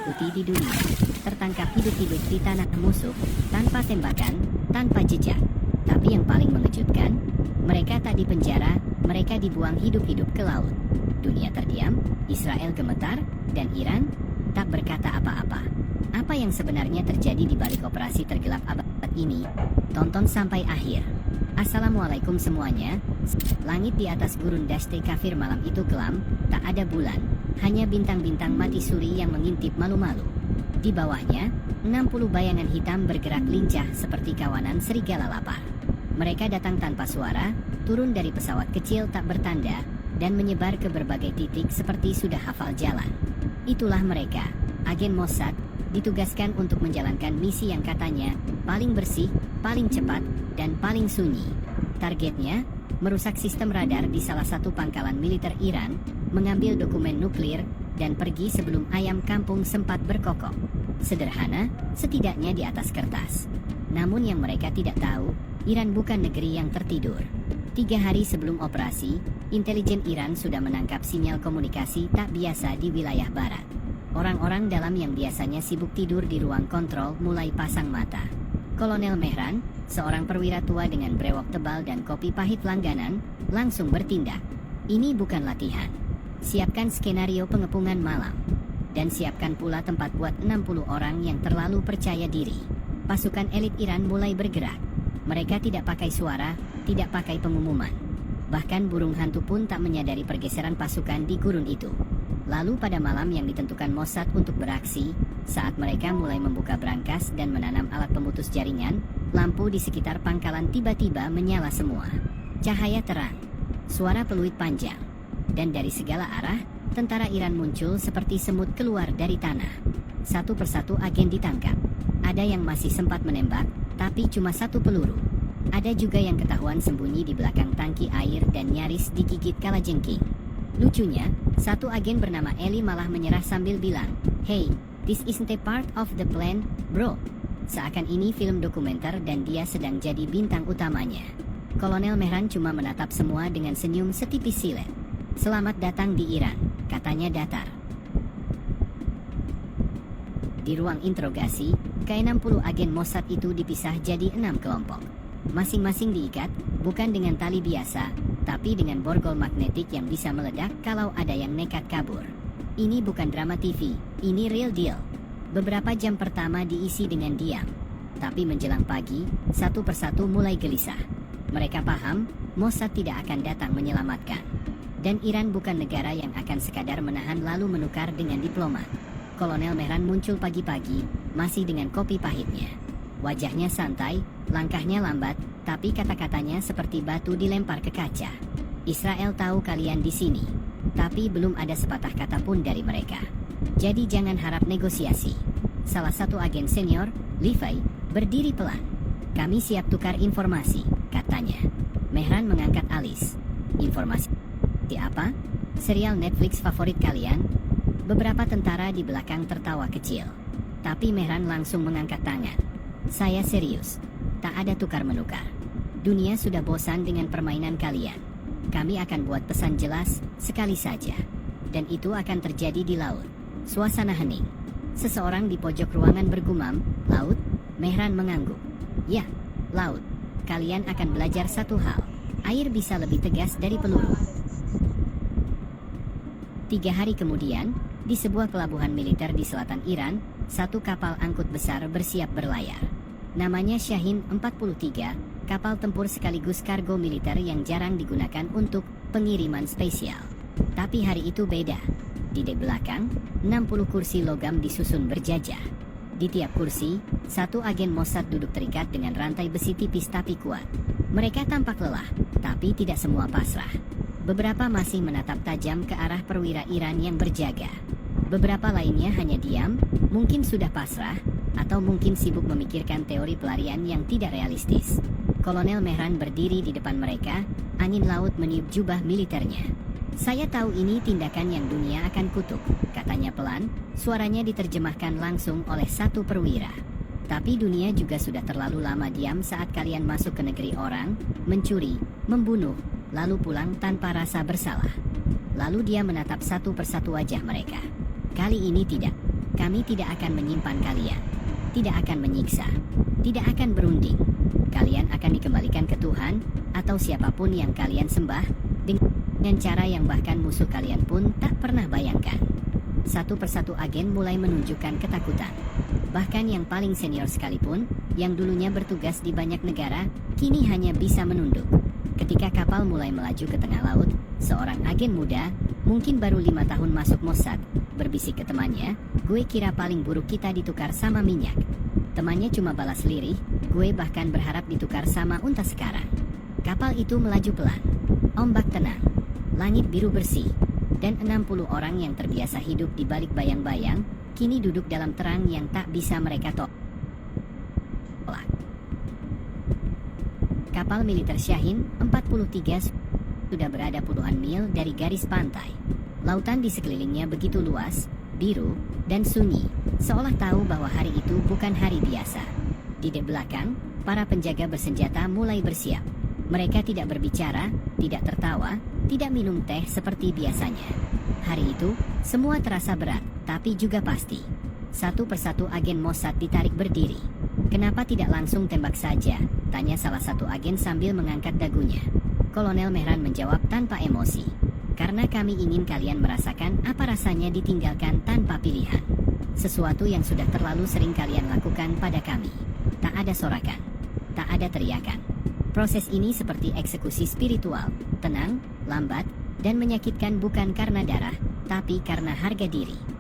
ditakuti di dunia. Tertangkap hidup-hidup di tanah musuh, tanpa tembakan, tanpa jejak. Tapi yang paling mengejutkan, mereka tak dipenjara, mereka dibuang hidup-hidup ke laut. Dunia terdiam, Israel gemetar, dan Iran tak berkata apa-apa. Apa yang sebenarnya terjadi di balik operasi tergelap abad ini? Tonton sampai akhir. Assalamualaikum semuanya. Langit di atas gurun Dashte Kafir malam itu kelam, tak ada bulan, hanya bintang-bintang mati suri yang mengintip malu-malu. Di bawahnya, 60 bayangan hitam bergerak lincah seperti kawanan serigala lapar. Mereka datang tanpa suara, turun dari pesawat kecil tak bertanda, dan menyebar ke berbagai titik seperti sudah hafal jalan. Itulah mereka, agen Mossad, ditugaskan untuk menjalankan misi yang katanya paling bersih, paling cepat, dan paling sunyi. Targetnya, merusak sistem radar di salah satu pangkalan militer Iran, mengambil dokumen nuklir, dan pergi sebelum ayam kampung sempat berkokok. Sederhana, setidaknya di atas kertas. Namun yang mereka tidak tahu, Iran bukan negeri yang tertidur. 3 hari sebelum operasi, intelijen Iran sudah menangkap sinyal komunikasi tak biasa di wilayah barat. Orang-orang dalam yang biasanya sibuk tidur di ruang kontrol mulai pasang mata. Kolonel Mehran, seorang perwira tua dengan brewok tebal dan kopi pahit langganan, langsung bertindak. Ini bukan latihan. Siapkan skenario pengepungan malam. Dan siapkan pula tempat buat 60 orang yang terlalu percaya diri. Pasukan elit Iran mulai bergerak. Mereka tidak pakai suara, tidak pakai pengumuman. Bahkan burung hantu pun tak menyadari pergeseran pasukan di gurun itu. Lalu pada malam yang ditentukan Mossad untuk beraksi, saat mereka mulai membuka brankas dan menanam alat pemutus jaringan, lampu di sekitar pangkalan tiba-tiba menyala semua. Cahaya terang, suara peluit panjang, dan dari segala arah, tentara Iran muncul seperti semut keluar dari tanah. Satu persatu agen ditangkap. Ada yang masih sempat menembak, tapi cuma 1 peluru. Ada juga yang ketahuan sembunyi di belakang tangki air dan nyaris digigit kalajengking. Lucunya, satu agen bernama Eli malah menyerah sambil bilang, "Hey, this isn't a part of the plan, bro." Seakan ini film dokumenter dan dia sedang jadi bintang utamanya. Kolonel Mehran cuma menatap semua dengan senyum setipis silet. "Selamat datang di Iran," katanya datar. Di ruang interogasi, ke-60 agen Mossad itu dipisah jadi 6 kelompok. Masing-masing diikat, bukan dengan tali biasa, tapi dengan borgol magnetik yang bisa meledak kalau ada yang nekat kabur. Ini bukan drama TV, ini real deal. Beberapa jam pertama diisi dengan diam. Tapi menjelang pagi, satu persatu mulai gelisah. Mereka paham, Mossad tidak akan datang menyelamatkan. Dan Iran bukan negara yang akan sekadar menahan lalu menukar dengan diplomat. Kolonel Mehran muncul pagi-pagi, masih dengan kopi pahitnya. Wajahnya santai, langkahnya lambat, tapi kata-katanya seperti batu dilempar ke kaca. "Israel tahu kalian di sini, tapi belum ada sepatah kata pun dari mereka. Jadi jangan harap negosiasi." Salah satu agen senior, Levi, berdiri pelan. "Kami siap tukar informasi," katanya. Mehran mengangkat alis. "Informasi apa? Serial Netflix favorit kalian?" Beberapa tentara di belakang tertawa kecil. Tapi Mehran langsung mengangkat tangan. "Saya serius. Tak ada tukar-menukar. Dunia sudah bosan dengan permainan kalian. Kami akan buat pesan jelas, sekali saja. Dan itu akan terjadi di laut." Suasana hening. Seseorang di pojok ruangan bergumam, "Laut?" Mehran mengangguk. "Ya, laut. Kalian akan belajar satu hal. Air bisa lebih tegas dari peluru." 3 hari kemudian, di sebuah pelabuhan militer di selatan Iran, satu kapal angkut besar bersiap berlayar. Namanya Shahin 43, kapal tempur sekaligus kargo militer yang jarang digunakan untuk pengiriman spesial. Tapi hari itu beda. Di dek belakang, 60 kursi logam disusun berjajar. Di tiap kursi, satu agen Mossad duduk terikat dengan rantai besi tipis tapi kuat. Mereka tampak lelah, tapi tidak semua pasrah. Beberapa masih menatap tajam ke arah perwira Iran yang berjaga. Beberapa lainnya hanya diam, mungkin sudah pasrah, atau mungkin sibuk memikirkan teori pelarian yang tidak realistis. Kolonel Mehran berdiri di depan mereka, angin laut meniup jubah militernya. "Saya tahu ini tindakan yang dunia akan kutuk," katanya pelan, suaranya diterjemahkan langsung oleh satu perwira. "Tapi dunia juga sudah terlalu lama diam saat kalian masuk ke negeri orang, mencuri, membunuh, lalu pulang tanpa rasa bersalah." Lalu dia menatap satu persatu wajah mereka. "Kali ini tidak. Kami tidak akan menyimpan kalian. Tidak akan menyiksa. Tidak akan berunding. Kalian akan dikembalikan ke Tuhan, atau siapapun yang kalian sembah, dengan cara yang bahkan musuh kalian pun tak pernah bayangkan. Satu persatu agen mulai menunjukkan ketakutan. Bahkan yang paling senior sekalipun, yang dulunya bertugas di banyak negara, kini hanya bisa menunduk. Ketika kapal mulai melaju ke tengah laut, seorang agen muda, mungkin baru 5 tahun masuk Mossad, berbisik ke temannya, "Gue kira paling buruk kita ditukar sama minyak." Temannya cuma balas lirih, "Gue bahkan berharap ditukar sama unta sekarang." Kapal itu melaju pelan. Ombak tenang. Langit biru bersih. Dan 60 orang yang terbiasa hidup di balik bayang-bayang, kini duduk dalam terang yang tak bisa mereka tolak. Kapal militer Shahin 43 sudah berada puluhan mil dari garis pantai. Lautan di sekelilingnya begitu luas, biru, dan sunyi, seolah tahu bahwa hari itu bukan hari biasa. Di belakang, para penjaga bersenjata mulai bersiap. Mereka tidak berbicara, tidak tertawa, tidak minum teh seperti biasanya. Hari itu, semua terasa berat, tapi juga pasti. Satu persatu agen Mossad ditarik berdiri. "Kenapa tidak langsung tembak saja?" tanya salah satu agen sambil mengangkat dagunya. Kolonel Mehran menjawab tanpa emosi. "Karena kami ingin kalian merasakan apa rasanya ditinggalkan tanpa pilihan. Sesuatu yang sudah terlalu sering kalian lakukan pada kami. Tak ada sorakan, tak ada teriakan. Proses ini seperti eksekusi spiritual, tenang, lambat, dan menyakitkan bukan karena darah, tapi karena harga diri."